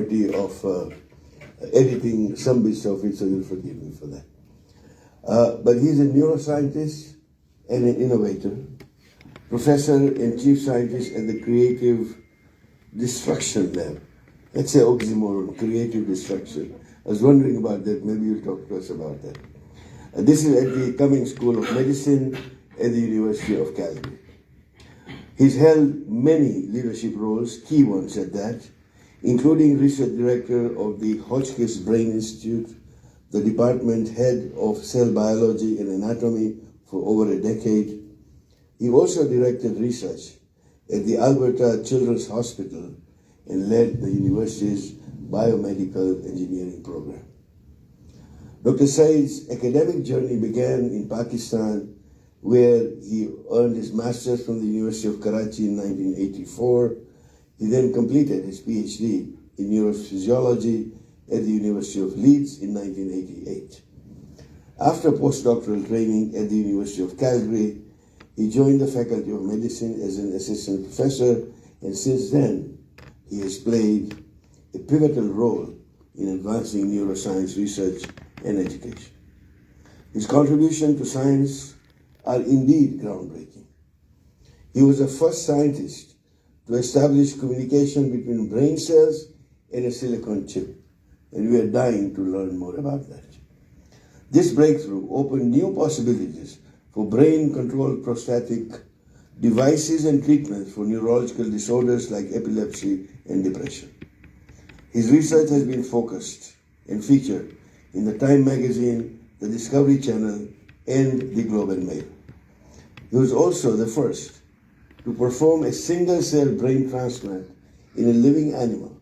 liberty of editing some bits of it, so you'll forgive me for that. But he's a neuroscientist and an innovator, professor and chief scientist at the Creative Destruction Lab. That's an oxymoron, creative destruction. I was wondering about that. Maybe you'll talk to us about that. This is at the Cummings School of Medicine at the University of Calgary. He's held many leadership roles, key ones at that, including research director of the Hotchkiss Brain Institute, the department head of cell biology and anatomy for over a decade. He also directed research at the Alberta Children's Hospital and led the university's biomedical engineering program. Dr. Syed's academic journey began in Pakistan, where he earned his master's from the University of Karachi in 1984. He then completed his PhD in neurophysiology at the University of Leeds in 1988. After postdoctoral training at the University of Calgary, he joined the Faculty of Medicine as an assistant professor, and since then, he has played a pivotal role in advancing neuroscience research and education. His contributions to science are indeed groundbreaking. He was the first scientist to establish communication between brain cells and a silicon chip, and we are dying to learn more about that. This breakthrough opened new possibilities for brain-controlled prosthetic devices and treatments for neurological disorders like epilepsy and depression. His research has been focused and featured in the Time magazine, the Discovery Channel, and the Globe and Mail. He was also the first to perform a single-cell brain transplant in a living animal.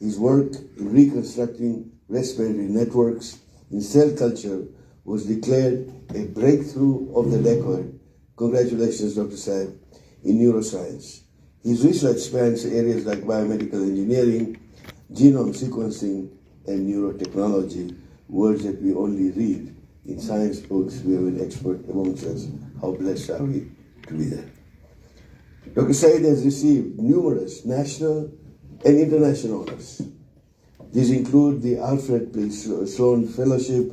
His work in reconstructing respiratory networks in cell culture was declared a breakthrough of the decade. Congratulations, Dr. Syed, in neuroscience. His research spans areas like biomedical engineering, genome sequencing, and neurotechnology, words that we only read in science books. We have an expert amongst us. How blessed are we to be there? Dr. Syed has received numerous national and international honors. These include the Alfred P. Sloan Fellowship,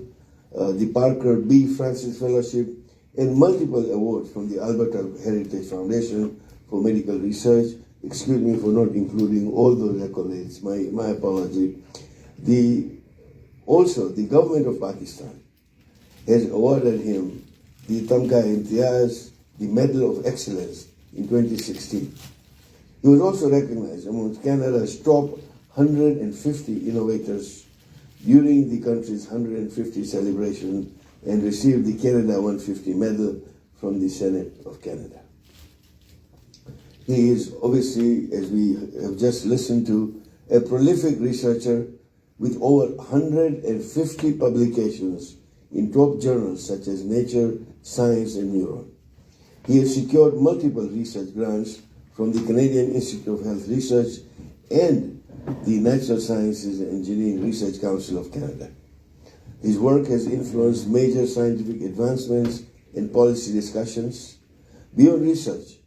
the Parker B. Francis Fellowship, and multiple awards from the Alberta Heritage Foundation for Medical Research. Excuse me for not including all those accolades, my apology. Also, the government of Pakistan has awarded him the Tamka-e-Imtiaz, the Medal of Excellence in 2016. He was also recognized among Canada's top 150 innovators during the country's 150 celebration and received the Canada 150 medal from the Senate of Canada. He is obviously, as we have just listened to, a prolific researcher with over 150 publications in top journals such as Nature, Science, and Neuron. He has secured multiple research grants from the Canadian Institute of Health Research and the Natural Sciences and Engineering Research Council of Canada. His work has influenced major scientific advancements and policy discussions. Beyond research,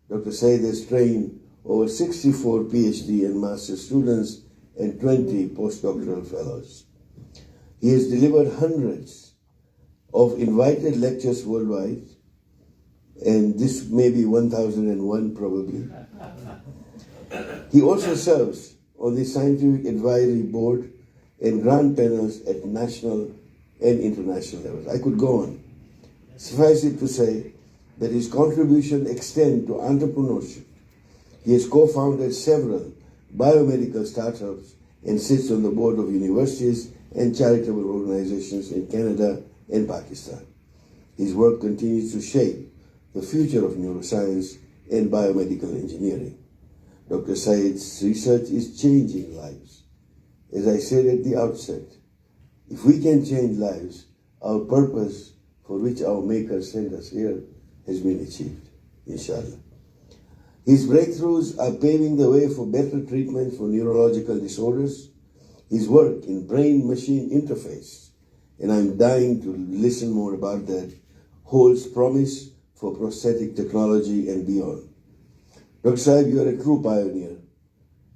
Dr. Syed has trained over 64 PhD and master's students and 20 postdoctoral fellows. He has delivered hundreds of invited lectures worldwide, and this may be 1001 probably. He also serves on the Scientific Advisory Board and grant panels at national and international levels. I could go on. Suffice it to say that his contribution extends to entrepreneurship. He has co-founded several biomedical startups and sits on the board of universities and charitable organizations in Canada and Pakistan. His work continues to shape the future of neuroscience and biomedical engineering. Dr. Syed's research is changing lives. As I said at the outset, if we can change lives, our purpose for which our Maker sent us here has been achieved, inshallah. His breakthroughs are paving the way for better treatment for neurological disorders. His work in brain-machine interface, and I'm dying to listen more about that, holds promise for prosthetic technology and beyond. Dr. Syed, you are a true pioneer,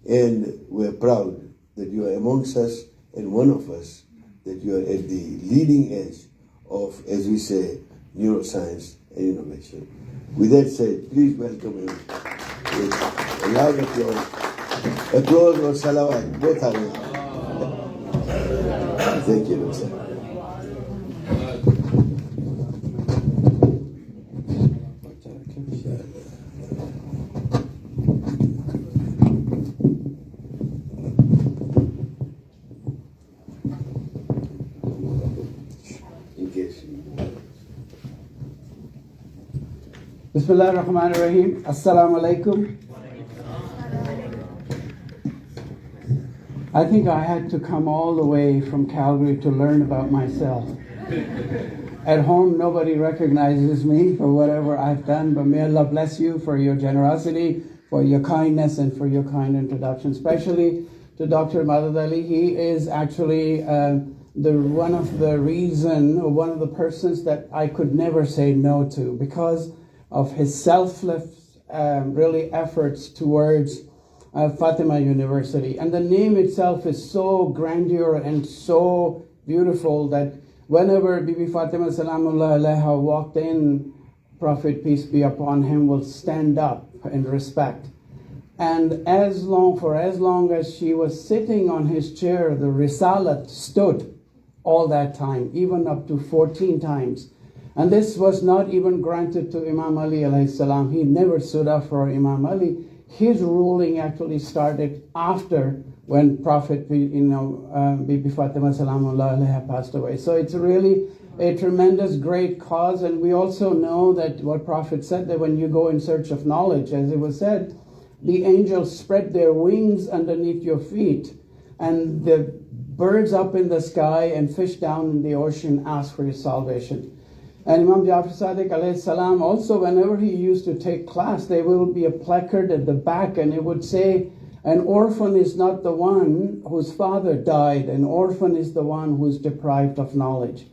and we're proud that you are amongst us and one of us, that you are at the leading edge of, as we say, neuroscience and innovation. With that said, please welcome him with a loud applause. Applause or salawat, both are in. Thank you, sir. Bismillah ar-Rahman ar-Rahim. Assalamu alaikum. I think I had to come all the way from Calgary to learn about myself. At home, nobody recognizes me for whatever I've done, but may Allah bless you for your generosity, for your kindness, and for your kind introduction, especially to Dr. Madad Ali. He is actually one of the persons that I could never say no to because of his selfless really efforts towards Fatima University. And the name itself is so grandeur and so beautiful that whenever Bibi Fatima Salamullah Alaiha walked in, Prophet peace be upon him will stand up in respect. And for as long as she was sitting on his chair, the Risalat stood all that time, even up to 14 times. And this was not even granted to Imam Ali alayhi salam. He never stood up for Imam Ali. His ruling actually started after when Prophet, Bibi Fatima Salamullah Alaiha passed away. So it's really a tremendous great cause. And we also know that what Prophet said, that when you go in search of knowledge, as it was said, the angels spread their wings underneath your feet, and the birds up in the sky and fish down in the ocean ask for your salvation. And Imam Jafar Sadiq alayhi salam also, whenever he used to take class, there will be a placard at the back and it would say, an orphan is not the one whose father died, an orphan is the one who is deprived of knowledge.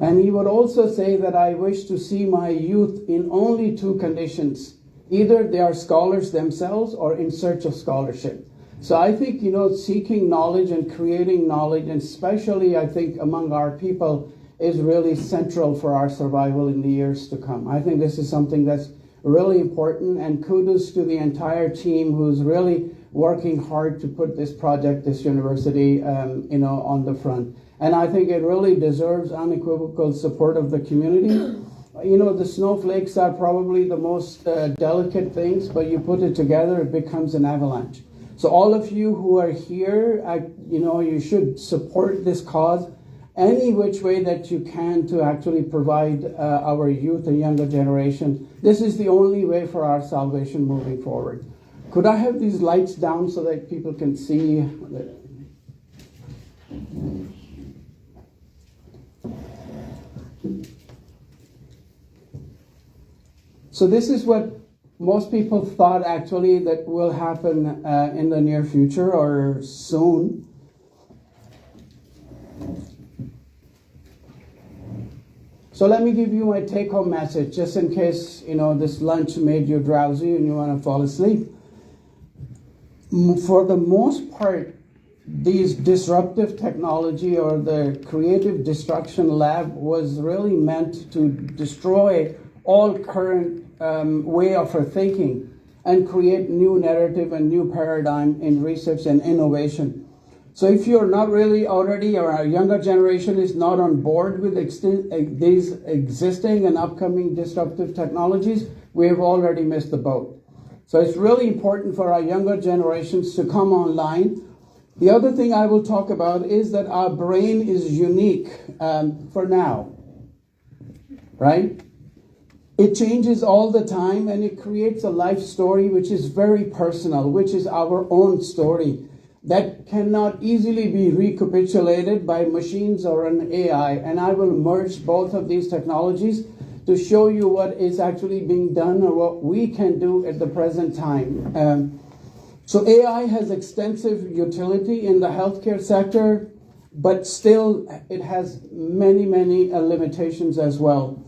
And he would also say that I wish to see my youth in only two conditions. Either they are scholars themselves or in search of scholarship. So I think, seeking knowledge and creating knowledge, and especially I think among our people, is really central for our survival in the years to come. I think this is something that's really important, and kudos to the entire team who's really working hard to put this project, this university, on the front. And I think it really deserves unequivocal support of the community. The snowflakes are probably the most delicate things, but you put it together, it becomes an avalanche. So all of you who are here, you should support this cause any which way that you can to actually provide our youth, a younger generation. This is the only way for our salvation moving forward. Could I have these lights down so that people can see? So this is what most people thought actually that will happen in the near future or soon. So let me give you my take-home message, just in case, this lunch made you drowsy and you want to fall asleep. For the most part, these disruptive technology or the creative destruction lab was really meant to destroy all current way of our thinking and create new narrative and new paradigm in research and innovation. So if you're not really already, or our younger generation is not on board with these existing and upcoming disruptive technologies, we have already missed the boat. So it's really important for our younger generations to come online. The other thing I will talk about is that our brain is unique for now, right? It changes all the time and it creates a life story which is very personal, which is our own story, that cannot easily be recapitulated by machines or an AI. And I will merge both of these technologies to show you what is actually being done or what we can do at the present time. So AI has extensive utility in the healthcare sector, but still it has many, many limitations as well.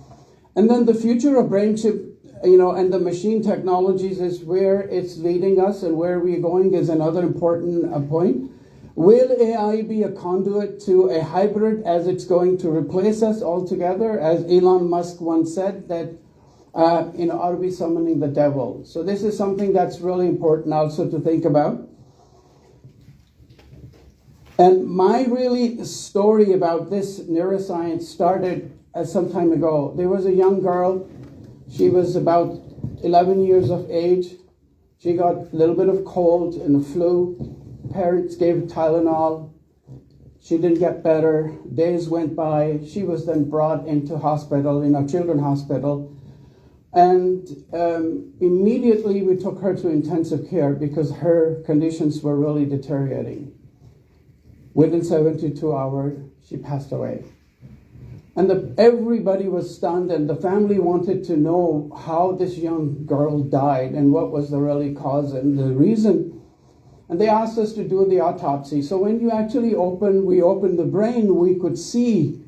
And then the future of brain chip, and the machine technologies is where it's leading us, and where we're going is another important point. Will AI be a conduit to a hybrid as it's going to replace us altogether? As Elon Musk once said, that are we summoning the devil? So this is something that's really important also to think about. And my really story about this neuroscience started some time ago. There was a young girl. She was about 11 years of age. She got a little bit of cold and a flu. Parents gave her Tylenol. She didn't get better. Days went by. She was then brought into hospital, children's hospital. And immediately we took her to intensive care because her conditions were really deteriorating. Within 72 hours, she passed away. And everybody was stunned, and the family wanted to know how this young girl died and what was the really cause and the reason. And they asked us to do the autopsy. So when you actually we opened the brain, we could see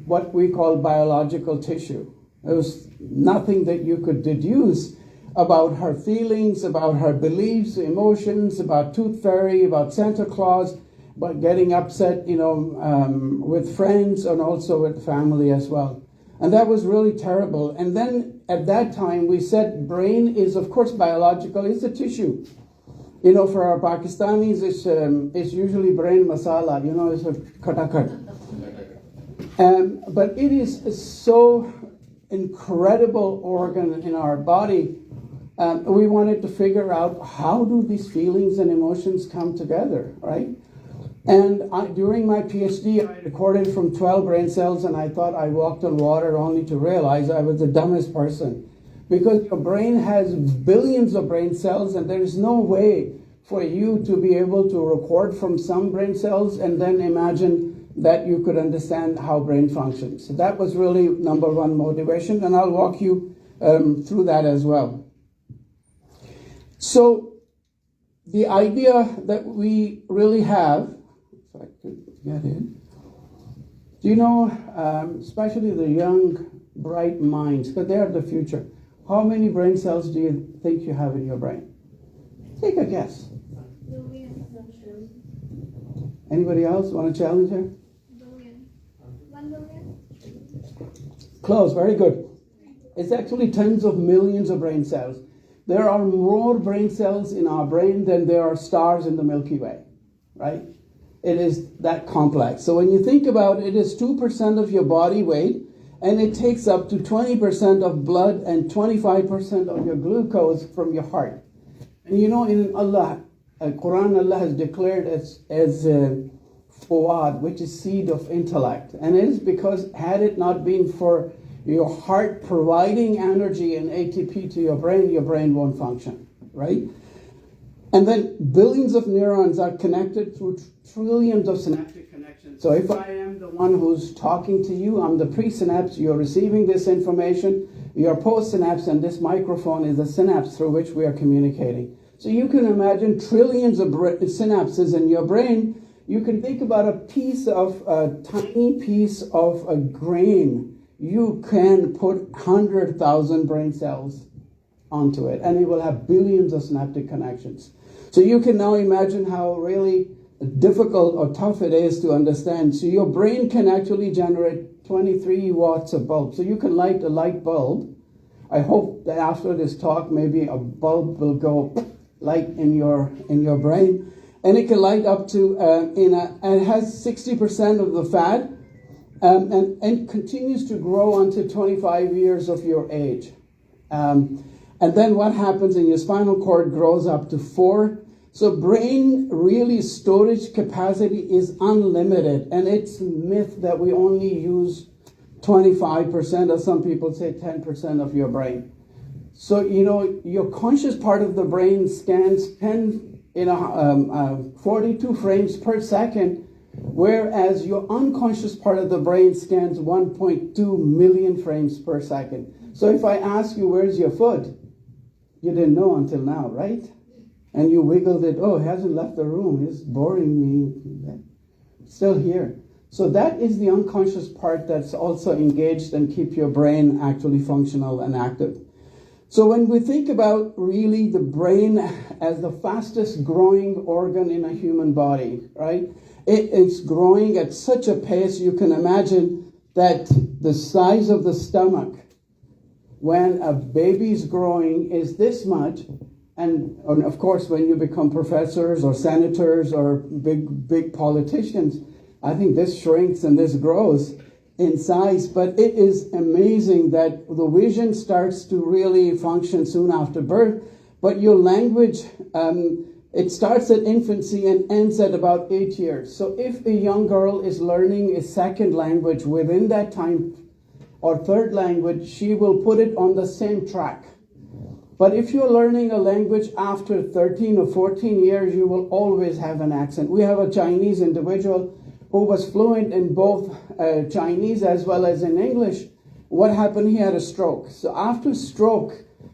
what we call biological tissue. There was nothing that you could deduce about her feelings, about her beliefs, emotions, about Tooth Fairy, about Santa Claus, about getting upset, with friends and also with family as well. And that was really terrible. And then at that time, we said brain is, of course, biological. It's a tissue. For our Pakistanis, it's usually brain masala, it's a katakat. But it is so incredible organ in our body. We wanted to figure out how do these feelings and emotions come together, right? And during my PhD, I recorded from 12 brain cells, and I thought I walked on water only to realize I was the dumbest person. Because your brain has billions of brain cells, and there is no way for you to be able to record from some brain cells and then imagine that you could understand how brain functions. So that was really number one motivation, and I'll walk you through that as well. So the idea that we really have, if I could get it, especially the young, bright minds, because they are the future. How many brain cells do you think you have in your brain? Take a guess. Anybody else want to challenge her? Billion. 1 billion? Close, very good. It's actually tens of millions of brain cells. There are more brain cells in our brain than there are stars in the Milky Way, right? It is that complex. So when you think about it, it is 2% of your body weight, and it takes up to 20% of blood and 25% of your glucose from your heart. And in Allah, Quran, Allah has declared as fuad, which is seed of intellect. And it is because had it not been for your heart providing energy and ATP to your brain won't function, right? And then billions of neurons are connected through trillions of synaptic connections. So if I am the one who's talking to you, I'm the presynapse, you're receiving this information, your postsynapse, and this microphone is the synapse through which we are communicating. So you can imagine trillions of synapses in your brain. You can think about a tiny piece of a grain. You can put 100,000 brain cells onto it, and it will have billions of synaptic connections. So you can now imagine how really difficult or tough it is to understand. So your brain can actually generate 23 watts of bulb. So you can light a light bulb. I hope that after this talk, maybe a bulb will go light in your brain, and it can light up to and it has 60% of the fat, and continues to grow until 25 years of your age. And then what happens in your spinal cord grows up to 4. So brain really storage capacity is unlimited, and it's a myth that we only use 25%, or some people say 10% of your brain. So, your conscious part of the brain scans 42 frames per second, whereas your unconscious part of the brain scans 1.2 million frames per second. So if I ask you, where's your foot? You didn't know until now, right? And you wiggled it, it hasn't left the room, it's boring me. It's still here. So that is the unconscious part that's also engaged and keep your brain actually functional and active. So when we think about really the brain as the fastest growing organ in a human body, right? It's growing at such a pace you can imagine that the size of the stomach when a baby's growing is this much. And of course, when you become professors or senators or big politicians, I think this shrinks and this grows in size. But it is amazing that the vision starts to really function soon after birth. But your language, it starts at infancy and ends at about 8 years. So if a young girl is learning a second language within that time, or third language, she will put it on the same track. But if you're learning a language after 13 or 14 years, you will always have an accent. We have a Chinese individual who was fluent in both Chinese as well as in English. What happened? He had a stroke. So after stroke,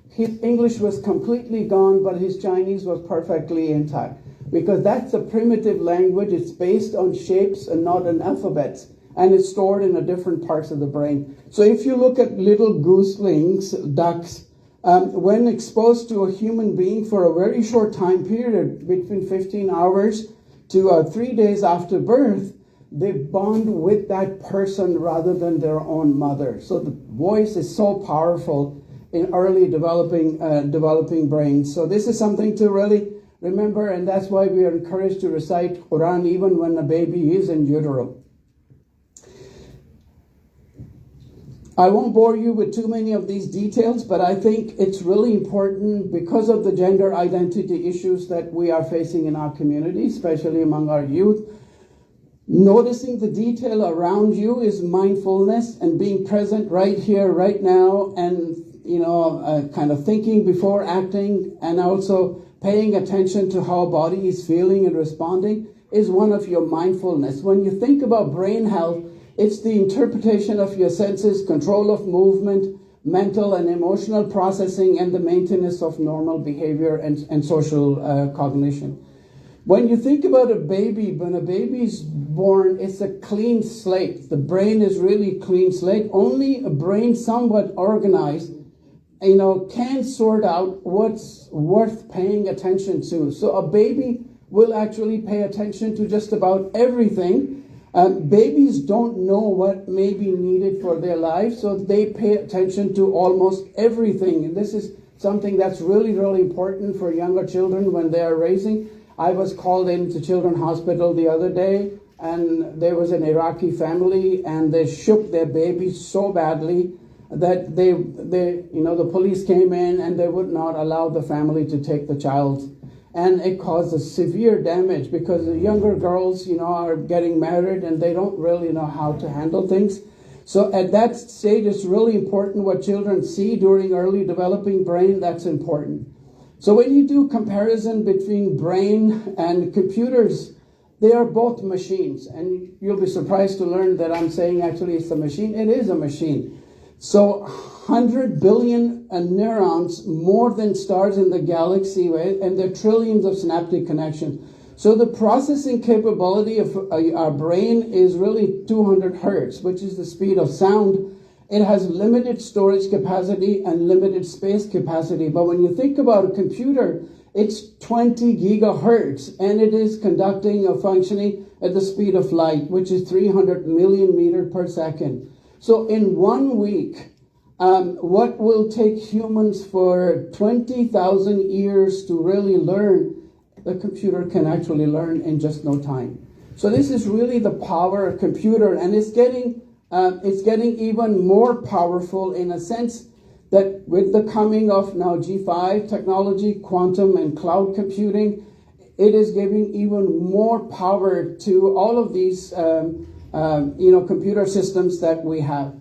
his English was completely gone, but his Chinese was perfectly intact. Because that's a primitive language. It's based on shapes and not on alphabets. And it's stored in a different parts of the brain. So if you look at little goslings, ducks, when exposed to a human being for a very short time period, between 15 hours to 3 days after birth, they bond with that person rather than their own mother. So the voice is so powerful in early developing brains. So this is something to really remember, and that's why we are encouraged to recite Quran even when a baby is in utero. I won't bore you with too many of these details, but I think it's really important because of the gender identity issues that we are facing in our community, especially among our youth. Noticing the detail around you is mindfulness and being present right here, right now, and kind of thinking before acting, and also paying attention to how body is feeling and responding is one of your mindfulness. When you think about brain health, it's the interpretation of your senses, control of movement, mental and emotional processing, and the maintenance of normal behavior and social cognition. When you think about a baby, when a baby's born, it's a clean slate. The brain is really clean slate. Only a brain somewhat organized, can sort out what's worth paying attention to. So a baby will actually pay attention to just about everything. Babies don't know what may be needed for their life, so they pay attention to almost everything. And this is something that's really, really important for younger children when they are raising. I was called into Children's Hospital the other day, and there was an Iraqi family, and they shook their baby so badly that the police came in and they would not allow the family to take the child. And it causes severe damage because the younger girls, are getting married and they don't really know how to handle things. So at that stage, it's really important what children see during early developing brain. That's important. So when you do comparison between brain and computers, they are both machines. And you'll be surprised to learn that I'm saying actually it's a machine. It is a machine. So 100 billion neurons, more than stars in the galaxy, right? And there are trillions of synaptic connections. So the processing capability of our brain is really 200 hertz, which is the speed of sound. It has limited storage capacity and limited space capacity. But when you think about a computer, it's 20 gigahertz, and it is conducting or functioning at the speed of light, which is 300 million meters per second. So in 1 week, what will take humans for 20,000 years to really learn, the computer can actually learn in just no time. So this is really the power of computer, and it's getting even more powerful in a sense that with the coming of now G5 technology, quantum and cloud computing, it is giving even more power to all of these computer systems that we have.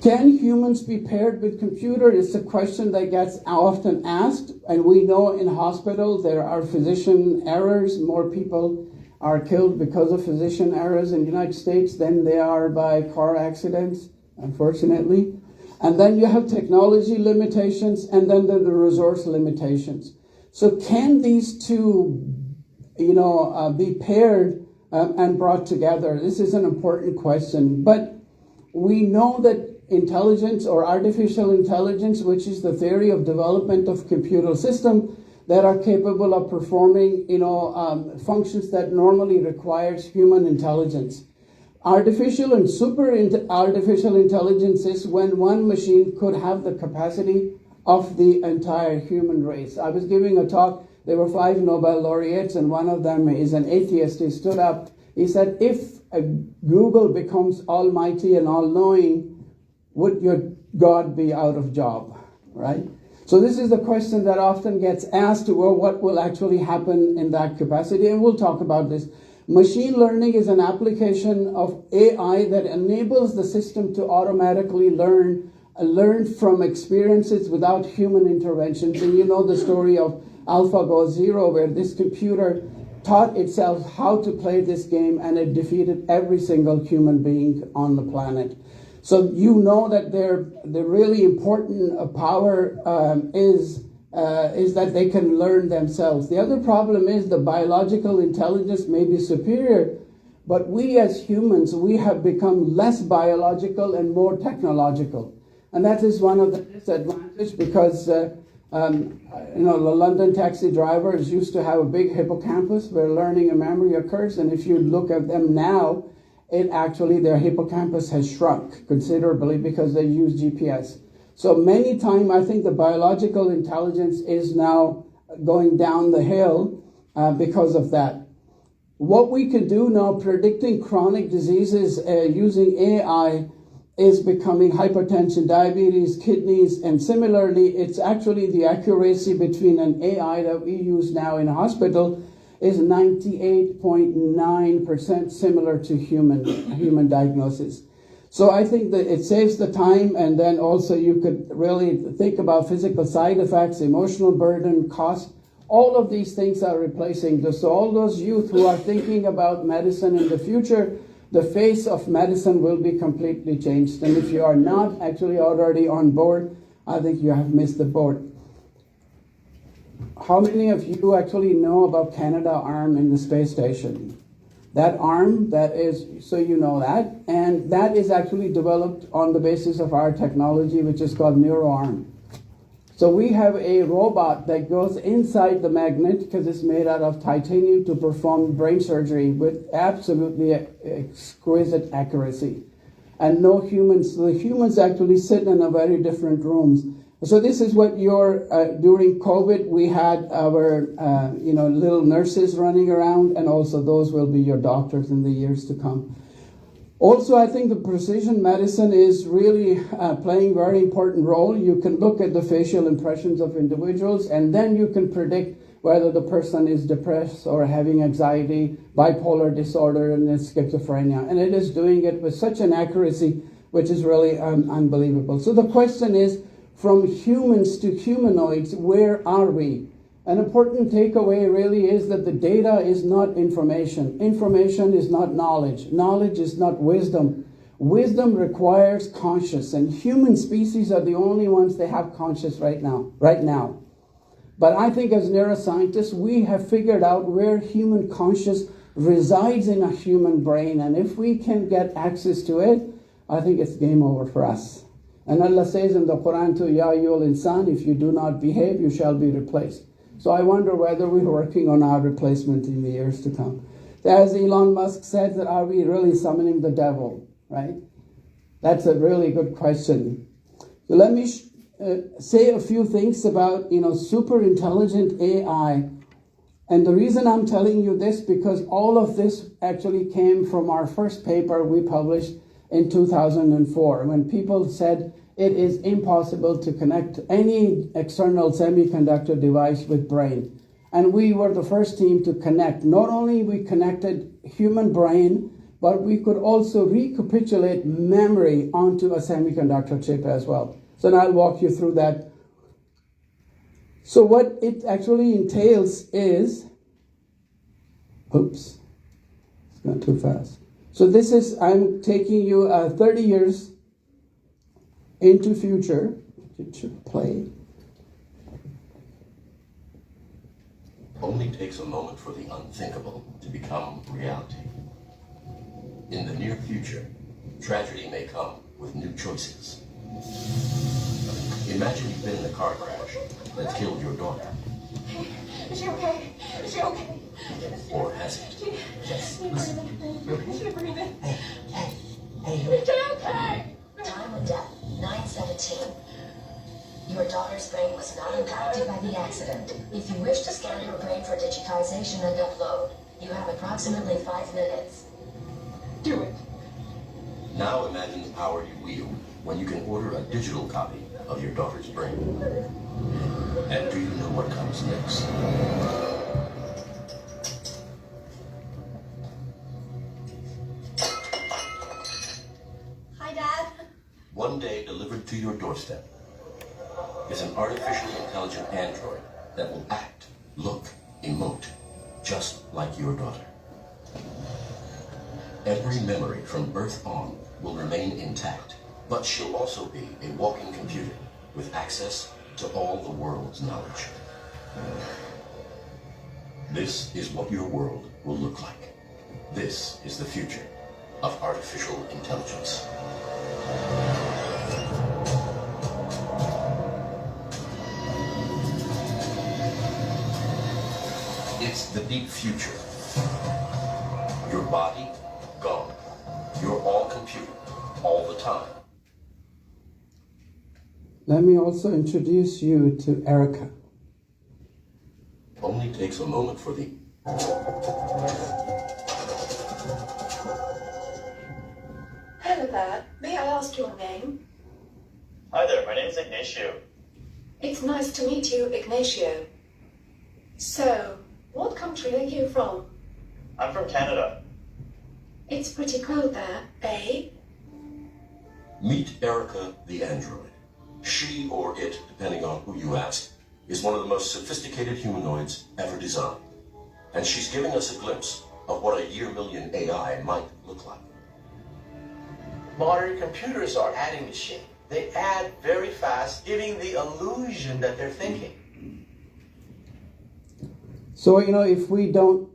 Can humans be paired with computer? It's a question that gets often asked, and we know in hospitals there are physician errors. More people are killed because of physician errors in the United States than they are by car accidents, unfortunately. And then you have technology limitations, and then the resource limitations. So can these two, be paired and brought together? This is an important question. But we know that intelligence or artificial intelligence, which is the theory of development of computer systems that are capable of performing, functions that normally requires human intelligence. Artificial and artificial intelligence is when one machine could have the capacity of the entire human race. I was giving a talk, there were 5 Nobel laureates, and one of them is an atheist. He stood up, he said, if Google becomes almighty and all-knowing, would your God be out of job, right? So this is the question that often gets asked, well, what will actually happen in that capacity? And we'll talk about this. Machine learning is an application of AI that enables the system to automatically learn from experiences without human interventions. And you know the story of AlphaGo Zero, where this computer taught itself how to play this game, and it defeated every single human being on the planet. So you know that the really important power is that they can learn themselves. The other problem is the biological intelligence may be superior, but we as humans, we have become less biological and more technological. And that is one of the disadvantages, because the London taxi drivers used to have a big hippocampus where learning and memory occurs, and if you look at them now, their hippocampus has shrunk considerably because they use GPS. So many times, I think the biological intelligence is now going down the hill because of that. What we can do now, predicting chronic diseases using AI, is becoming hypertension, diabetes, kidneys, and similarly, it's actually the accuracy between an AI that we use now in a hospital is 98.9% similar to human diagnosis. So I think that it saves the time, and then also you could really think about physical side effects, emotional burden, cost. All of these things are replacing this. So all those youth who are thinking about medicine in the future, the face of medicine will be completely changed. And if you are not actually already on board, I think you have missed the boat. How many of you actually know about Canadarm in the space station? That arm, that is, so you know that, and that is actually developed on the basis of our technology, which is called NeuroArm. So we have a robot that goes inside the magnet, because it's made out of titanium, to perform brain surgery with absolutely exquisite accuracy. And no humans, the humans actually sit in a very different rooms. So this is what during COVID, we had our, little nurses running around, and also those will be your doctors in the years to come. Also, I think the precision medicine is really playing a very important role. You can look at the facial impressions of individuals, and then you can predict whether the person is depressed or having anxiety, bipolar disorder, and schizophrenia. And it is doing it with such an accuracy, which is really unbelievable. So the question is, from humans to humanoids, where are we? An important takeaway really is that the data is not information. Information is not knowledge. Knowledge is not wisdom. Wisdom requires conscious, and human species are the only ones that have conscious right now. But I think as neuroscientists, we have figured out where human conscious resides in a human brain, and if we can get access to it, I think it's game over for us. And Allah says in the Quran to Ya ayyuhal insan, if you do not behave, you shall be replaced. So I wonder whether we're working on our replacement in the years to come. As Elon Musk said, that are we really summoning the devil, right? That's a really good question. So let me say a few things about, super intelligent AI. And the reason I'm telling you this, because all of this actually came from our first paper we published in 2004, when people said it is impossible to connect any external semiconductor device with brain. And we were the first team to connect. Not only we connected human brain, but we could also recapitulate memory onto a semiconductor chip as well. So now I'll walk you through that. So what it actually entails is, oops, it's gone too fast. So this is, I'm taking you 30 years into future. It should play. Only takes a moment for the unthinkable to become reality. In the near future, tragedy may come with new choices. Imagine you've been in a car crash that killed your daughter. Is she okay? Is she okay? Or has it? Is she breathing? Hey, Is she okay? time of death, 9:17. Your daughter's brain was not impacted by the accident. If you wish to scan her brain for digitization and upload, you have approximately 5 minutes. Do it. Now imagine the power you wield when you can order a digital copy of your daughter's brain. And do you know what comes next? Hi, Dad. One day delivered to your doorstep is an artificially intelligent android that will act, look, emote, just like your daughter. Every memory from birth on will remain intact, but she'll also be a walking computer with access to all the world's knowledge. This is what your world will look like. This is the future of artificial intelligence. It's the deep future. Your body, gone. You're all computer, all the time. Let me also introduce you to Erica. Only takes a moment for the... Hello there. May I ask your name? Hi there, my name's Ignacio. It's nice to meet you, Ignacio. So, what country are you from? I'm from Canada. It's pretty cold there, eh? Meet Erica the android. She or it, depending on who you ask, is one of the most sophisticated humanoids ever designed. And she's giving us a glimpse of what a year-million AI might look like. Modern computers are adding to shape. They add very fast, giving the illusion that they're thinking. So, if we don't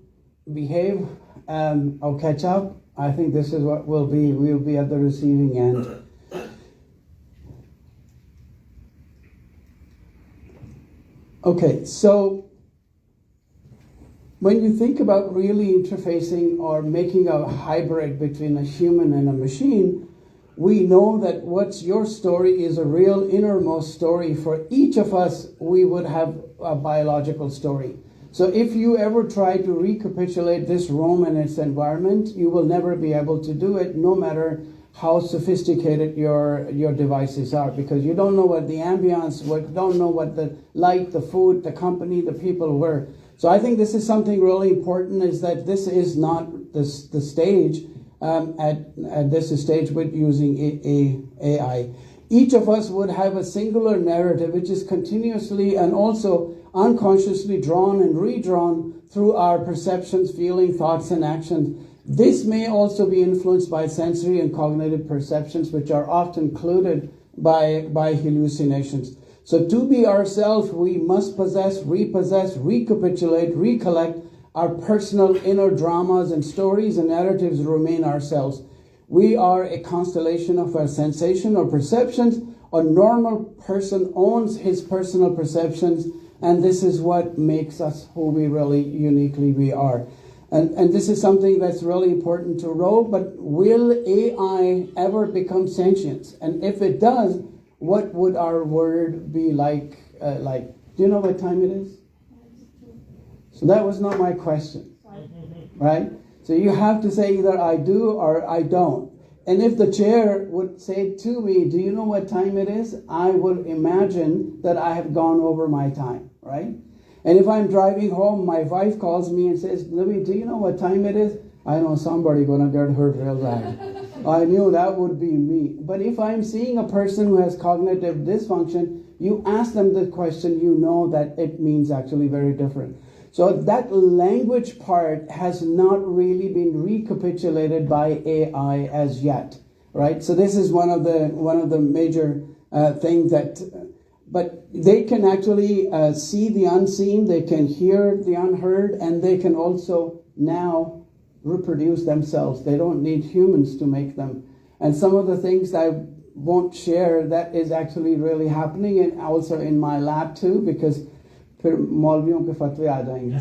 behave or catch up, I think this is what we'll be at the receiving end. Okay, so when you think about really interfacing or making a hybrid between a human and a machine, we know that what's your story is a real innermost story. For each of us, we would have a biological story. So if you ever try to recapitulate this room and its environment, you will never be able to do it, no matter how sophisticated your devices are, because you don't know what the ambience, don't know what the light, the food, the company, the people were. So I think this is something really important, is that this is not the stage at this stage with using AI. Each of us would have a singular narrative which is continuously and also unconsciously drawn and redrawn through our perceptions, feelings, thoughts, and actions. This may also be influenced by sensory and cognitive perceptions, which are often clouded by hallucinations. So to be ourselves, we must possess, repossess, recapitulate, recollect our personal inner dramas and stories and narratives remain ourselves. We are a constellation of our sensation or perceptions. A normal person owns his personal perceptions, and this is what makes us who we really uniquely we are. And this is something that's really important to know, but will AI ever become sentient? And if it does, what would our world be like? Do you know what time it is? So that was not my question, right? So you have to say either I do or I don't. And if the chair would say to me, do you know what time it is? I would imagine that I have gone over my time, right? And if I'm driving home, my wife calls me and says, Naweed, do you know what time it is? I know somebody gonna get hurt real bad. I knew that would be me. But if I'm seeing a person who has cognitive dysfunction, you ask them the question, you know that it means actually very different. So that language part has not really been recapitulated by AI as yet, right? So this is one of the major things that, but they can actually see the unseen, they can hear the unheard, and they can also now reproduce themselves. They don't need humans to make them. And some of the things that won't share that is actually really happening, and also in my lab too, because फिर मौलवियों के फतवे आ जाएंगे.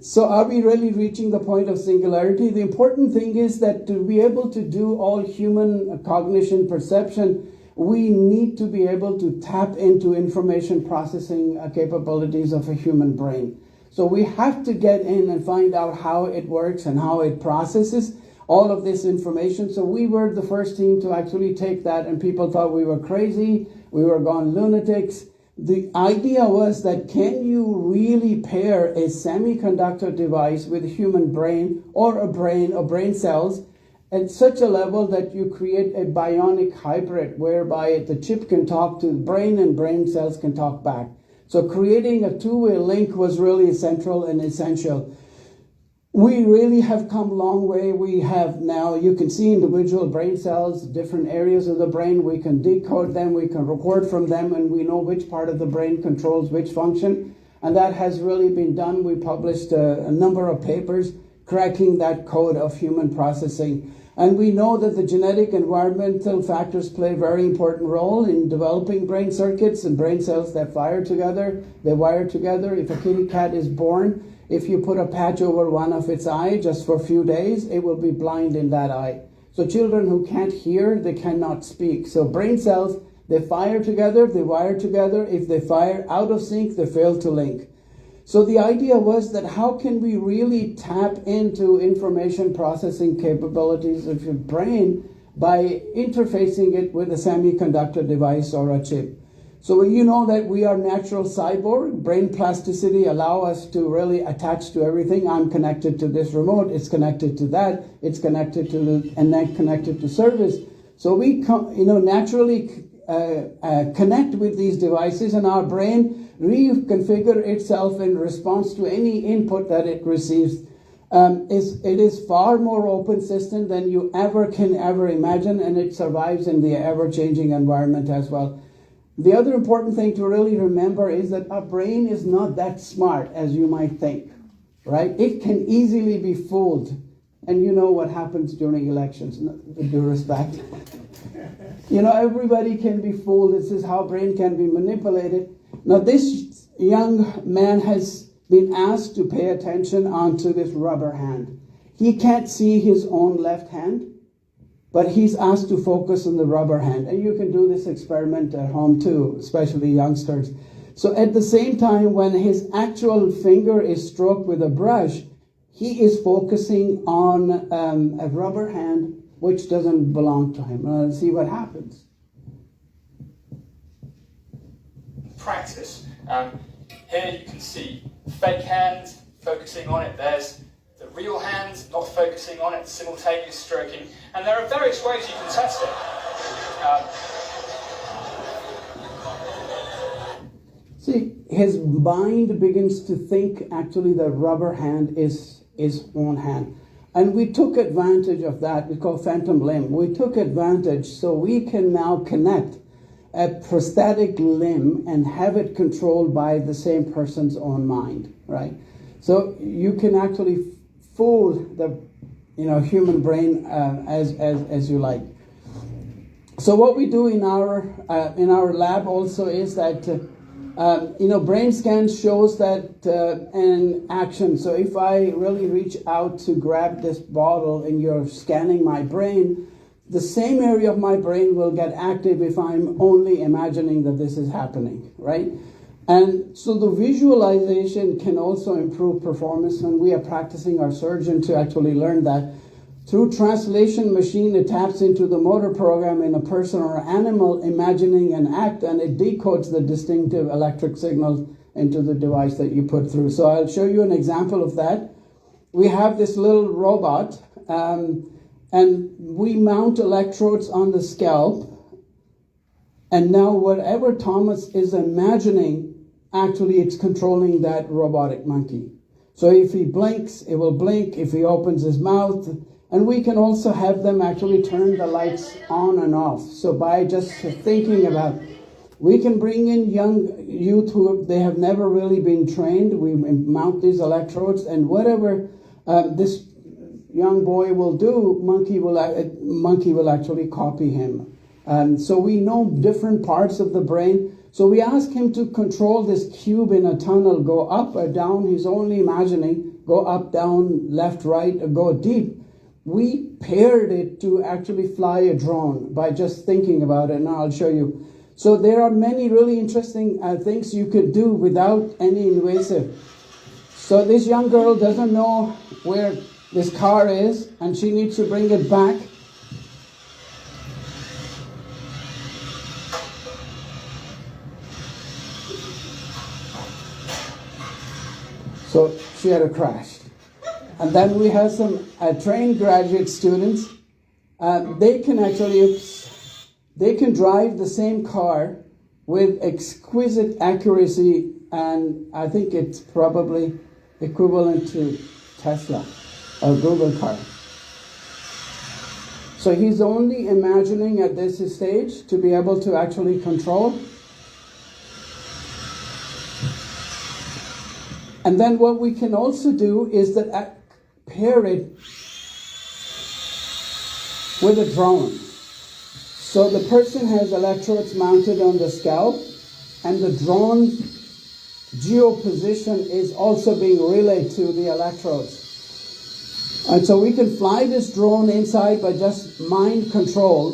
So are we really reaching the point of singularity? The important thing is that to be able to do all human cognition perception, we need to be able to tap into information processing capabilities of a human brain. So we have to get in and find out how it works and how it processes all of this information. So we were the first team to actually take that, and people thought we were crazy, we were gone lunatics. The idea was that can you really pair a semiconductor device with a human brain or brain cells at such a level that you create a bionic hybrid whereby the chip can talk to the brain and brain cells can talk back. So creating a two-way link was really central and essential. We really have come a long way. We have now, you can see individual brain cells, different areas of the brain. We can decode them, we can record from them, and we know which part of the brain controls which function. And that has really been done. We published a number of papers cracking that code of human processing. And we know that the genetic environmental factors play a very important role in developing brain circuits and brain cells that fire together. They wire together. If a kitty cat is born, if you put a patch over one of its eye just for a few days, it will be blind in that eye. So children who can't hear, they cannot speak. So brain cells, they fire together, they wire together. If they fire out of sync, they fail to link. So the idea was that how can we really tap into information processing capabilities of your brain by interfacing it with a semiconductor device or a chip. So you know that we are natural cyborg. Brain plasticity allow us to really attach to everything. I'm connected to this remote, it's connected to that, it's connected to the, and then connected to service. So we naturally connect with these devices, and our brain reconfigure itself in response to any input that it receives. It is far more open system than you can ever imagine, and it survives in the ever-changing environment as well. The other important thing to really remember is that our brain is not that smart as you might think, right? It can easily be fooled. And you know what happens during elections, with due respect. Everybody can be fooled. This is how brain can be manipulated. Now, this young man has been asked to pay attention onto this rubber hand. He can't see his own left hand, but he's asked to focus on the rubber hand. And you can do this experiment at home too, especially youngsters. So at the same time, when his actual finger is stroked with a brush, he is focusing on a rubber hand which doesn't belong to him. Let's see what happens. Practice. Here you can see fake hand focusing on it. There's the real hand not focusing on it, simultaneous stroking. And there are various ways you can test it. See, his mind begins to think actually the rubber hand is his own hand. And we took advantage of that. It's called phantom limb. We took advantage so we can now connect a prosthetic limb and have it controlled by the same person's own mind, right? So you can actually fool the human brain as you like. So what we do in our lab also is that brain scan shows that in action. So if I really reach out to grab this bottle and you're scanning my brain, the same area of my brain will get active if I'm only imagining that this is happening, right? And so the visualization can also improve performance, and we are practicing our surgeon to actually learn that. Through translation machine, it taps into the motor program in a person or animal imagining an act, and it decodes the distinctive electric signals into the device that you put through. So I'll show you an example of that. We have this little robot, and we mount electrodes on the scalp, and now whatever Thomas is imagining, actually it's controlling that robotic monkey. So if he blinks, it will blink. If he opens his mouth, and we can also have them actually turn the lights on and off. So by just thinking about, we can bring in young youth who they have never really been trained. We mount these electrodes, and whatever this young boy will do, monkey will actually copy him. So we know different parts of the brain. So we ask him to control this cube in a tunnel, go up or down. He's only imagining, go up, down, left, right, or go deep. We paired it to actually fly a drone by just thinking about it, and I'll show you. So there are many really interesting things you could do without any invasive. So this young girl doesn't know where this car is, and she needs to bring it back. So she had a crash. And then we have some trained graduate students. They can drive the same car with exquisite accuracy, and I think it's probably equivalent to Tesla or Google car. So he's only imagining at this stage to be able to actually control. And then what we can also do is that pair it with a drone. So the person has electrodes mounted on the scalp, and the drone's geoposition is also being relayed to the electrodes. And so we can fly this drone inside by just mind control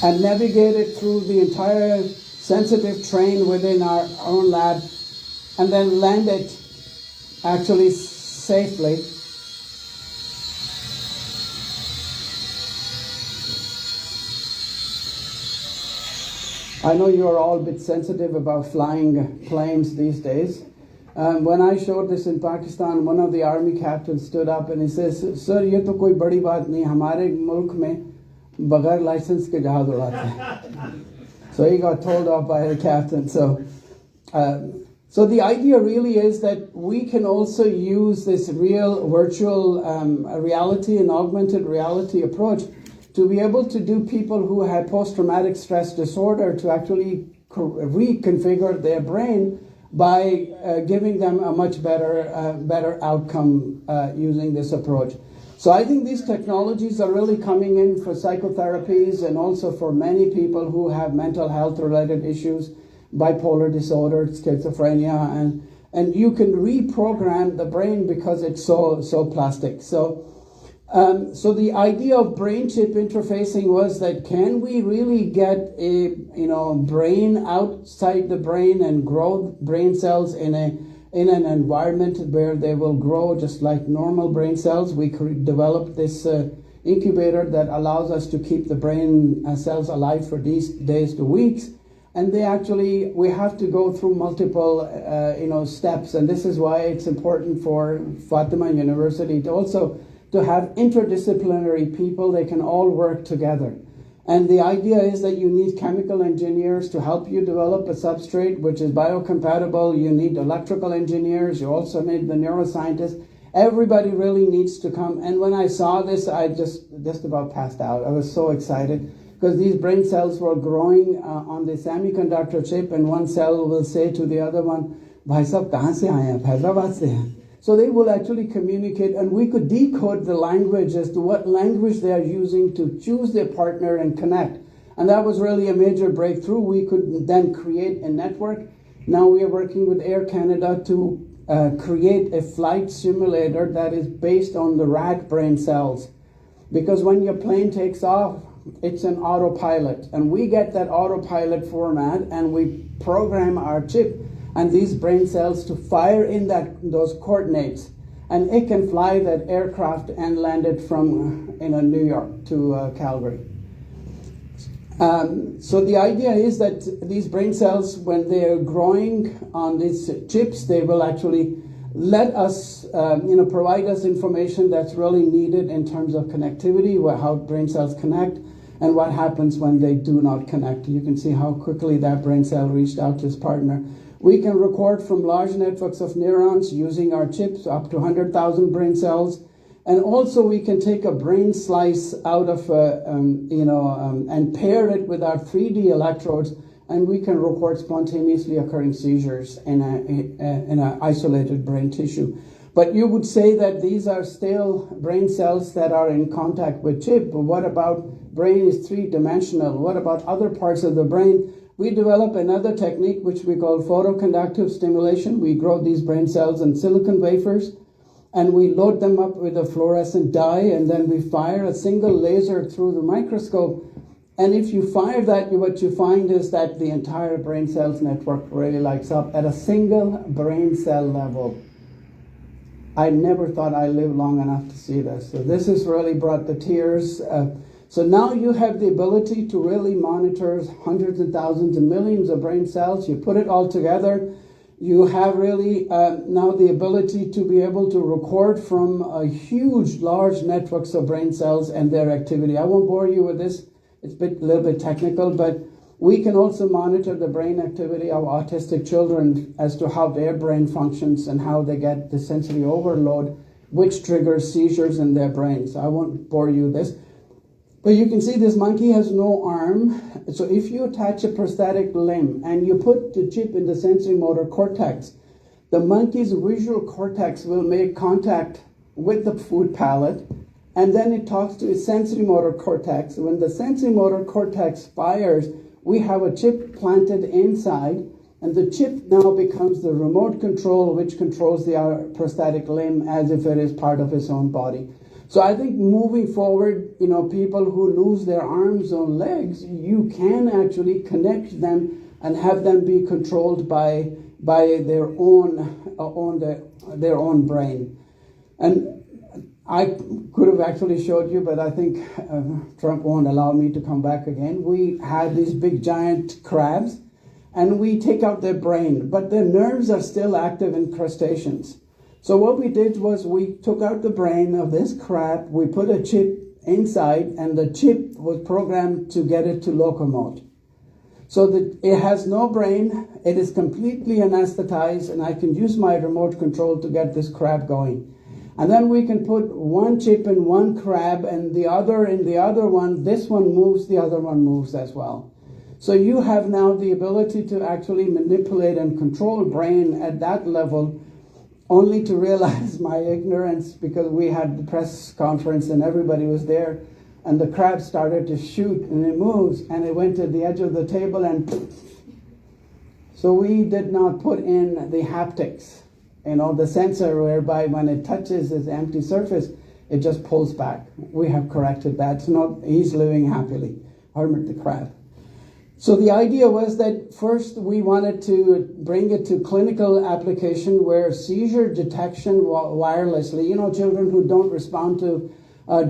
and navigate it through the entire sensitive terrain within our own lab, and then land it actually safely. I know you're all a bit sensitive about flying planes these days. When I showed this in Pakistan, one of the army captains stood up and he says, "Sir, ye to koi badi baat nahi, hamare mulk mein bagair license ke jahaz udate hain." So he got told off by the captain. So the idea really is that we can also use this real virtual reality and augmented reality approach to be able to do people who have post-traumatic stress disorder to actually reconfigure their brain by giving them a much better outcome using this approach. So I think these technologies are really coming in for psychotherapies and also for many people who have mental health related issues, bipolar disorder, schizophrenia, and you can reprogram the brain because it's so plastic. So the idea of brain chip interfacing was that can we really get a brain outside the brain and grow brain cells in an environment where they will grow just like normal brain cells. We developed this incubator that allows us to keep the brain cells alive for these days to weeks. And we have to go through multiple steps. And this is why it's important for Fatima University to have interdisciplinary people. They can all work together. And the idea is that you need chemical engineers to help you develop a substrate which is biocompatible. You need electrical engineers. You also need the neuroscientists. Everybody really needs to come. And when I saw this, I just about passed out. I was so excited because these brain cells were growing on the semiconductor chip, and one cell will say to the other one, "Bhai sahab, kahan se aaye hain? Hyderabad se hain." So they will actually communicate, and we could decode the language as to what language they are using to choose their partner and connect. And that was really a major breakthrough. We could then create a network. Now we are working with Air Canada to create a flight simulator that is based on the rat brain cells. Because when your plane takes off, it's an autopilot. And we get that autopilot format and we program our chip and these brain cells to fire in those coordinates, and it can fly that aircraft and land it from New York to Calgary. So the idea is that these brain cells, when they are growing on these chips, they will actually let us, provide us information that's really needed in terms of connectivity, how brain cells connect, and what happens when they do not connect. You can see how quickly that brain cell reached out to its partner. We can record from large networks of neurons using our chips, up to 100,000 brain cells. And also we can take a brain slice out of, and pair it with our 3D electrodes and we can record spontaneously occurring seizures in an isolated brain tissue. But you would say that these are still brain cells that are in contact with chip. But what about brain is three-dimensional? What about other parts of the brain? We develop another technique which we call photoconductive stimulation. We grow these brain cells in silicon wafers, and we load them up with a fluorescent dye, and then we fire a single laser through the microscope. And if you fire that, what you find is that the entire brain cells network really lights up at a single brain cell level. I never thought I'd live long enough to see this. So this has really brought the tears. So now you have the ability to really monitor hundreds and thousands and millions of brain cells. You put it all together. You have really now the ability to be able to record from a huge, large networks of brain cells and their activity. I won't bore you with this. It's a little bit technical, but we can also monitor the brain activity of autistic children as to how their brain functions and how they get the sensory overload, which triggers seizures in their brains. I won't bore you with this. But you can see this monkey has no arm. So if you attach a prosthetic limb and you put the chip in the sensory motor cortex, the monkey's visual cortex will make contact with the food palate, and then it talks to its sensory motor cortex. When the sensory motor cortex fires, we have a chip planted inside, and the chip now becomes the remote control which controls the prosthetic limb as if it is part of its own body. So I think moving forward, people who lose their arms or legs, you can actually connect them and have them be controlled by their own brain. And I could have actually showed you, but I think Trump won't allow me to come back again. We had these big giant crabs, and we take out their brain, but their nerves are still active in crustaceans. So what we did was we took out the brain of this crab, we put a chip inside, and the chip was programmed to get it to locomote. So that it has no brain, it is completely anesthetized, and I can use my remote control to get this crab going. And then we can put one chip in one crab and the other in the other one. This one moves, the other one moves as well. So you have now the ability to actually manipulate and control brain at that level, only to realize my ignorance, because we had the press conference and everybody was there, and the crab started to shoot and it moves and it went to the edge of the table, and so we did not put in the haptics. The sensor whereby when it touches this empty surface, it just pulls back. We have corrected that. He's living happily, Hermit the crab. So the idea was that first we wanted to bring it to clinical application where seizure detection wirelessly, children who don't respond to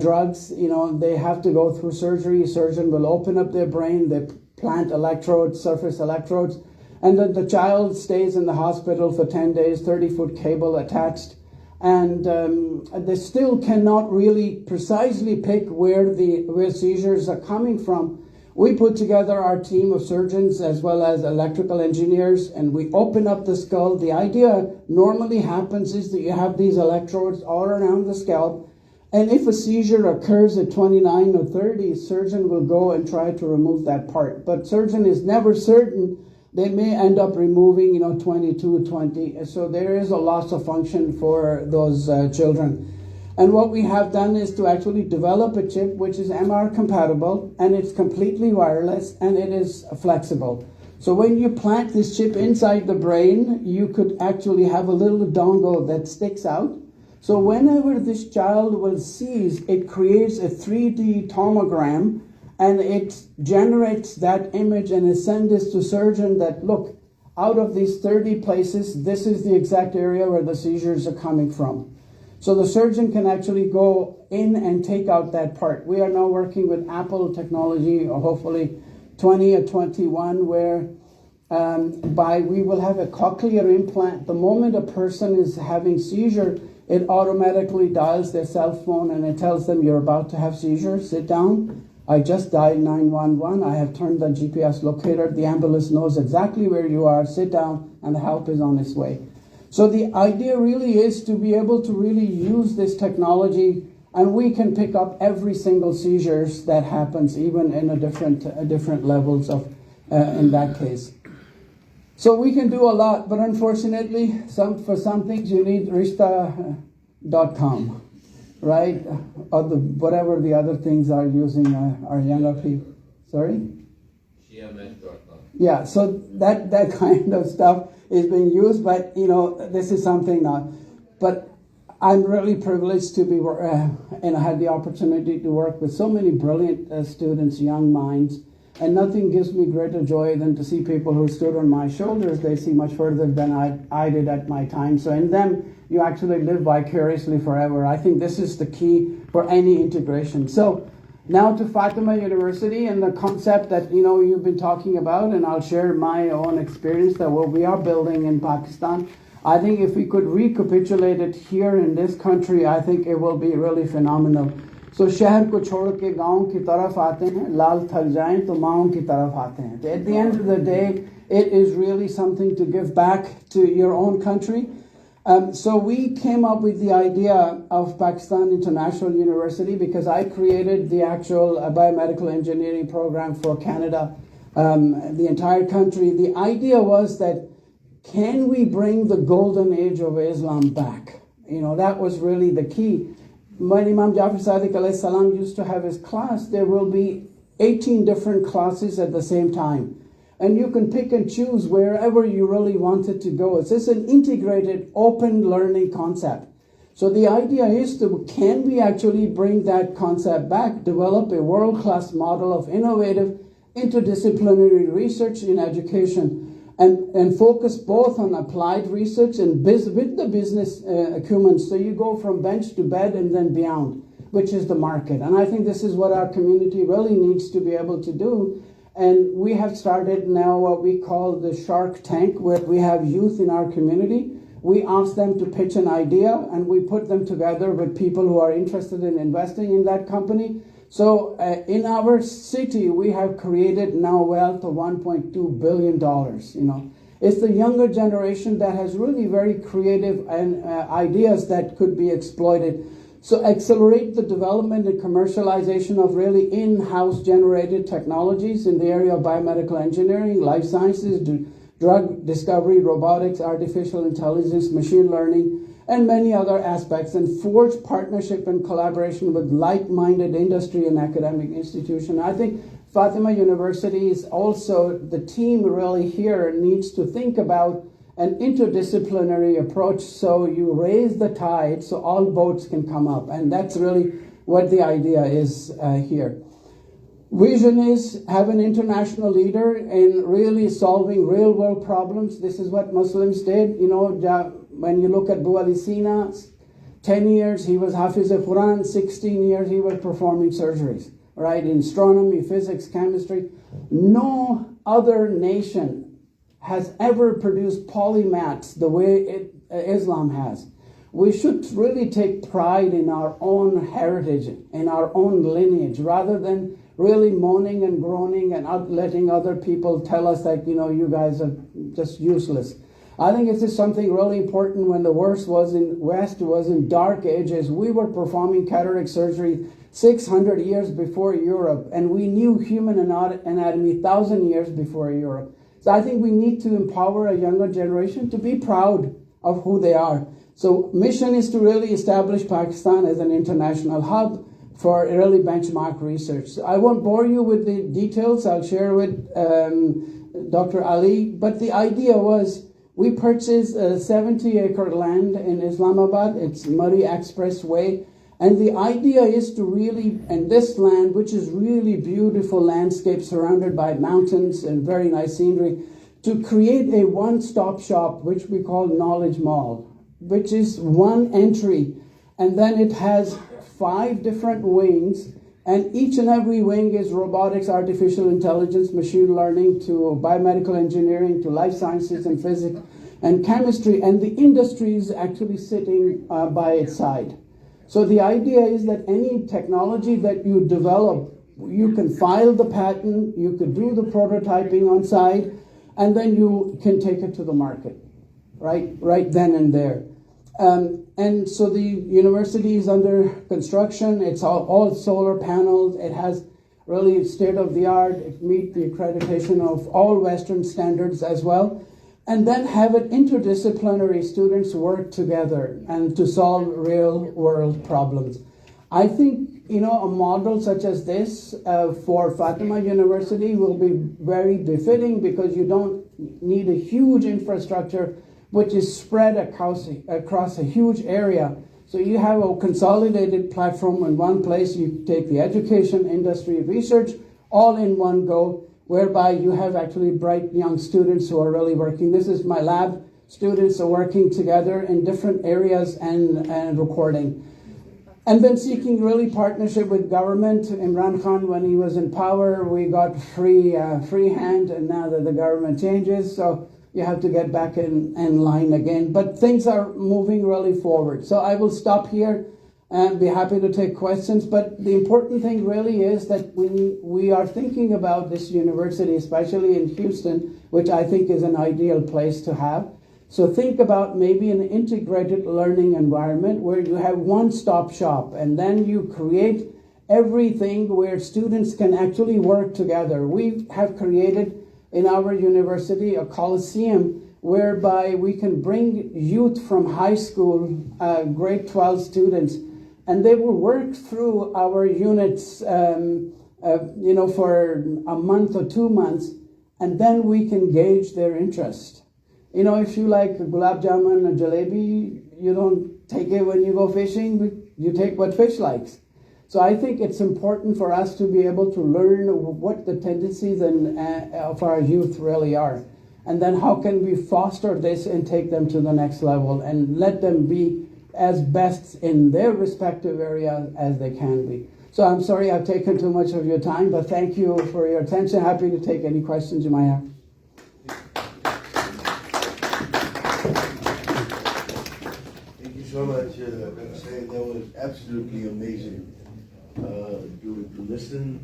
drugs, they have to go through surgery. A surgeon will open up their brain, they plant electrodes, surface electrodes, and then the child stays in the hospital for 10 days, 30-foot cable attached. And they still cannot really precisely pick where seizures are coming from. We put together our team of surgeons as well as electrical engineers, and we open up the skull. The idea normally happens is that you have these electrodes all around the scalp, and if a seizure occurs at 29 or 30, surgeon will go and try to remove that part. But surgeon is never certain. They may end up removing, 22, 20. So there is a loss of function for those children. And what we have done is to actually develop a chip which is MR compatible, and it's completely wireless, and it is flexible. So when you plant this chip inside the brain, you could actually have a little dongle that sticks out. So whenever this child will seize, it creates a 3D tomogram, and it generates that image and it sends this to surgeon that, look, out of these 30 places, this is the exact area where the seizures are coming from. So the surgeon can actually go in and take out that part. We are now working with Apple technology, or hopefully 20 or 21, where we will have a cochlear implant. The moment a person is having seizure, it automatically dials their cell phone and it tells them, you're about to have seizures, sit down. I just dialed 911. I have turned the GPS locator. The ambulance knows exactly where you are. Sit down, and the help is on its way. So the idea really is to be able to really use this technology, and we can pick up every single seizures that happens, even in different levels of in that case. So we can do a lot, but unfortunately, for some things you need rishta.com, right? Or whatever the other things are using our younger people. Sorry? Yeah, so that kind of stuff is being used, but this is something now. But I'm really privileged to be, and I had the opportunity to work with so many brilliant students, young minds, and nothing gives me greater joy than to see people who stood on my shoulders. They see much further than I did at my time. So in them, you actually live vicariously forever. I think this is the key for any integration. So now to Fatima University and the concept that you've been talking about, and I'll share my own experience that what we are building in Pakistan. I think if we could recapitulate it here in this country, I think it will be really phenomenal. So शहर को छोड़ के गाँव की तरफ आते हैं, लाल थक जाएं तो माँओं की तरफ आते हैं. At the end of the day, it is really something to give back to your own country. So we came up with the idea of Pakistan International University because I created the actual biomedical engineering program for Canada, the entire country. The idea was that can we bring the golden age of Islam back? That was really the key. When Imam Jafar Sadiq alayhi salam used to have his class, there will be 18 different classes at the same time. And you can pick and choose wherever you really wanted to go. It's just an integrated, open learning concept. So the idea is can we actually bring that concept back, develop a world-class model of innovative, interdisciplinary research in education, and focus both on applied research and with the business acumen. So you go from bench to bed and then beyond, which is the market. And I think this is what our community really needs to be able to do. And we have started now what we call the Shark Tank, where we have youth in our community. We ask them to pitch an idea, and we put them together with people who are interested in investing in that company. So in our city, we have created now wealth of $1.2 billion. It's the younger generation that has really very creative and ideas that could be exploited. So accelerate the development and commercialization of really in-house generated technologies in the area of biomedical engineering, life sciences, drug discovery, robotics, artificial intelligence, machine learning, and many other aspects, and forge partnership and collaboration with like-minded industry and academic institutions. I think Fatima University is also, the team really here needs to think about an interdisciplinary approach so you raise the tide so all boats can come up. And that's really what the idea is here. Vision is have an international leader in really solving real world problems. This is what Muslims did. When you look at Abu Ali Sina, 10 years he was Hafiz al-Quran, 16 years he was performing surgeries, right? In astronomy, physics, chemistry. No other nation has ever produced polymaths the way Islam has. We should really take pride in our own heritage, in our own lineage, rather than really moaning and groaning and letting other people tell us that, you guys are just useless. I think it's just something really important. When the West was in dark ages, we were performing cataract surgery 600 years before Europe, and we knew human anatomy 1,000 years before Europe. So I think we need to empower a younger generation to be proud of who they are. So mission is to really establish Pakistan as an international hub for early benchmark research. So I won't bore you with the details. I'll share with Dr. Ali. But the idea was we purchased a 70-acre land in Islamabad. It's Murray Expressway. And the idea is to really, and this land, which is really beautiful landscape surrounded by mountains and very nice scenery, to create a one-stop shop, which we call Knowledge Mall, which is one entry. And then it has 5 different wings, and each and every wing is robotics, artificial intelligence, machine learning, to biomedical engineering, to life sciences and physics and chemistry, and the industry is actually sitting by its side. So the idea is that any technology that you develop, you can file the patent, you could do the prototyping on site, and then you can take it to the market, right then and there. And so the university is under construction. It's all solar panels. It has really state of the art, meet the accreditation of all Western standards as well, and then have it interdisciplinary students work together and to solve real world problems. I think, a model such as this for Fatima University will be very befitting, because you don't need a huge infrastructure which is spread across a huge area. So you have a consolidated platform in one place. You take the education, industry, research, all in one go, whereby you have actually bright young students who are really working. This is my lab. Students are working together in different areas and recording. And then seeking really partnership with government. Imran Khan, when he was in power, we got free hand, and now that the government changes, so you have to get back in line again. But things are moving really forward. So I will stop here and be happy to take questions. But the important thing really is that when we are thinking about this university, especially in Houston, which I think is an ideal place to have, so think about maybe an integrated learning environment where you have one-stop shop, and then you create everything where students can actually work together. We have created in our university a coliseum whereby we can bring youth from high school, grade 12 students, and they will work through our units for a month or 2 months, and then we can gauge their interest. If you like gulab jamun or jalebi, you don't take it when you go fishing, but you take what fish likes. So I think it's important for us to be able to learn what the tendencies of our youth really are. And then how can we foster this and take them to the next level and let them be as best in their respective area as they can be. So I'm sorry I've taken too much of your time, but thank you for your attention. Happy to take any questions you might have. So much, Dr. Syed. That was absolutely amazing to listen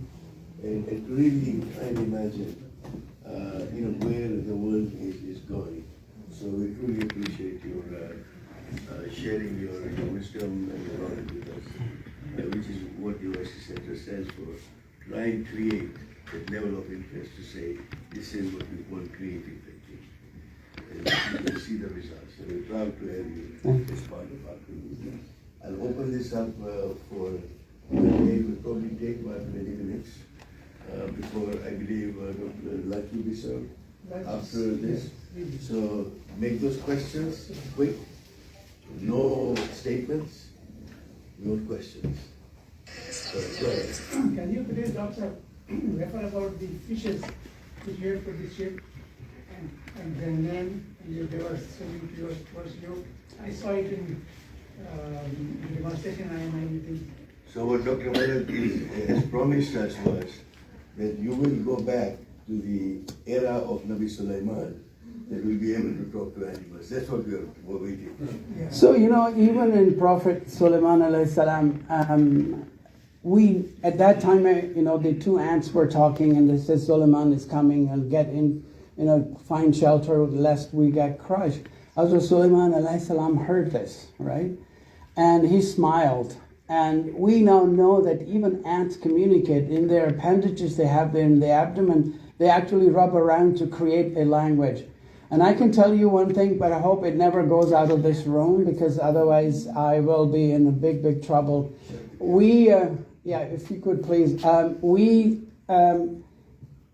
and to really try and imagine where the world is going. So we truly appreciate your sharing your wisdom and your knowledge with us, which is what the USC Center stands for. Try and create that level of interest to say, this is what we call creative thinking. And you will see the results. So we're proud to have you as part of our community. I'll open this up for Q&A. It will probably take about 20 minutes before I believe Dr. Lunch will be served after this. So make those questions quick. No statements, no questions. So, go ahead. Can you please, Doctor, refer about the fishes prepared for the ship and then they were swimming towards you? I saw it in the demonstration meeting. So what Dr. Malak has promised us was that you will go back to the era of Nabi Sulaiman, that we'll be able to talk to animals. That's what we're waiting for. Yeah. So, even in Prophet Sulaiman alayhi salam, we, at that time, the two ants were talking, and they said, Sulaiman is coming, and get in, find shelter lest we get crushed. Hazrat Sulaiman alayhi salam heard this, right? And he smiled. And we now know that even ants communicate. In their appendages they have in the abdomen, they actually rub around to create a language. And I can tell you one thing, but I hope it never goes out of this room, because otherwise I will be in a big, big trouble. We, if you could please, we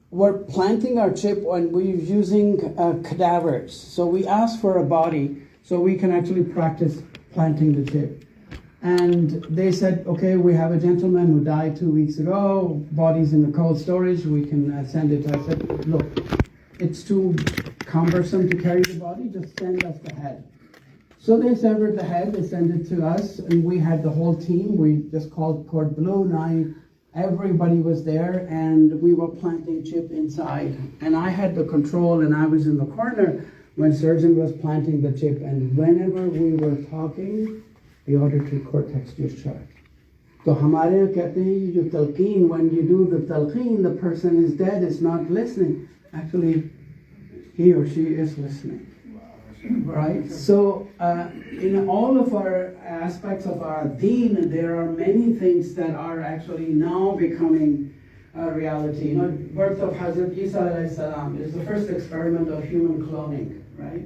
were planting our chip and we were using cadavers. So we asked for a body so we can actually practice planting the chip. And they said, okay, we have a gentleman who died 2 weeks ago, body's in the cold storage, we can send it. I said, look, it's too cumbersome to carry the body, just send us the head. So they severed the head, they sent it to us, and we had the whole team. We just called Port Blue, everybody was there, and we were planting chip inside. And I had the control, and I was in the corner when surgeon was planting the chip. And whenever we were talking, the auditory cortex discharged. So hamare kehte hain ye talqeen, when you do the talqeen, the person is dead, is not listening. Actually, he or she is listening. Right? So in all of our aspects of our deen, there are many things that are actually now becoming reality. You know, birth of Hazrat Isa alayhi salam is the first experiment of human cloning, right?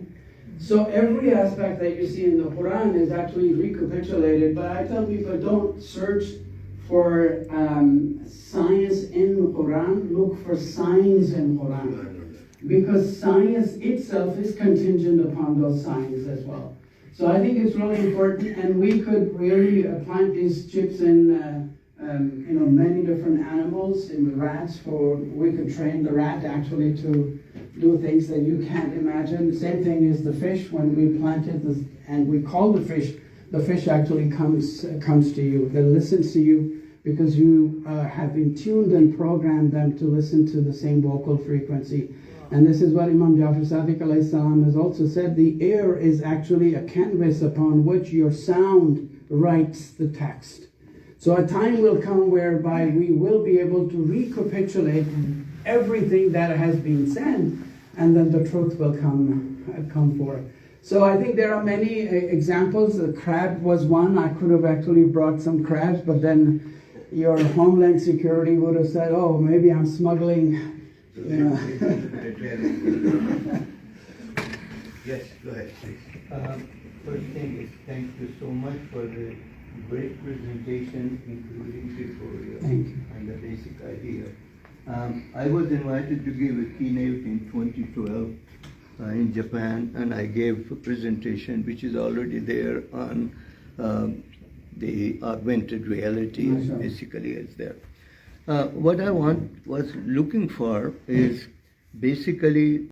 So every aspect that you see in the Quran is actually recapitulated, but I tell people don't search for science in the Quran, look for signs in Quran. Because science itself is contingent upon those signs as well. So I think it's really important, and we could really plant these chips in many different animals, in the rats, we could train the rat actually to do things that you can't imagine. The same thing is the fish. When we planted this, and we call the fish actually comes to you. They listens to you because you have been tuned and programmed them to listen to the same vocal frequency. And this is what Imam Jafar Sadiq alayhi salam has also said. The air is actually a canvas upon which your sound writes the text. So a time will come whereby we will be able to recapitulate everything that has been said, and then the truth will come forth. So I think there are many examples. The crab was one. I could have actually brought some crabs, but then your Homeland Security would have said, oh, maybe I'm smuggling. Yes, go ahead, please. First thing is thank you so much for the great presentation, including tutorial and the basic idea. I was invited to give a keynote in 2012 in Japan, and I gave a presentation which is already there on the augmented reality. Basically, it's there. What I was looking for is basically